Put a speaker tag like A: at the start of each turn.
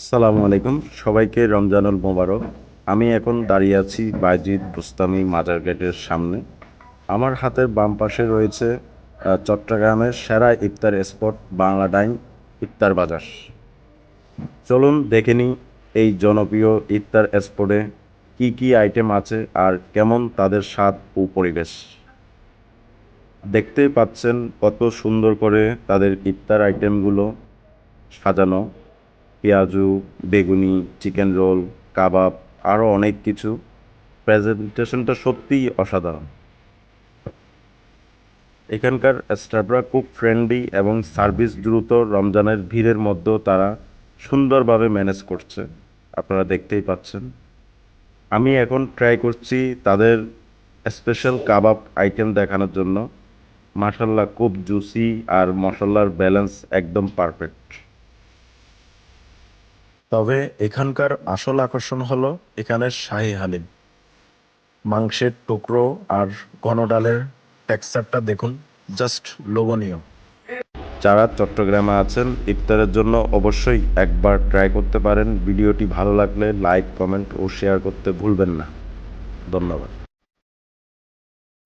A: আসসালামু আলাইকুম, সবাইকে রমজানুল মোবারক। আমি এখন দাঁড়িয়ে আছি বায়জিদ বুস্তামি মাজার গেটের সামনে। আমার হাতের বাম পাশে রয়েছে চট্টগ্রামের সেরা ইফতার স্পট বাংলা ডাইন ইফতার বাজার। চলুন দেখে নিই এই জনপ্রিয় ইফতার স্পটে কি কি আইটেম আছে আর কেমন তাদের স্বাদ ও পরিবেশ। দেখতেই পাচ্ছেন কত সুন্দর করে তাদের ইফতার আইটেমগুলো সাজানো। পেঁয়াজু, বেগুনি, চিকেন রোল, কাবাব, আরও অনেক কিছু। প্রেজেন্টেশনটা সত্যিই অসাধারণ। এখানকার স্টাফরা খুব ফ্রেন্ডলি এবং সার্ভিস দ্রুত। রমজানের ভিড়ের মধ্যেও তারা সুন্দরভাবে ম্যানেজ করছে, আপনারা দেখতেই পাচ্ছেন। আমি এখন ট্রাই করছি তাদের স্পেশাল কাবাব আইটেম দেখানোর জন্য। মাশাল্লাহ, খুব জুসি আর মশলার ব্যালেন্স একদম পারফেক্ট। তবে এখানকার আসল আকর্ষণ হলো এখানের শাহী হালিম। মাংসের টুকরো আর ঘন ডালের টেক্সচারটা দেখুন, জাস্ট লোভনীয়। যারা চট্টগ্রামে আছেন ইফতারের জন্য অবশ্যই একবার ট্রাই করতে পারেন। ভিডিওটি ভালো লাগলে লাইক, কমেন্ট ও শেয়ার করতে ভুলবেন না। ধন্যবাদ।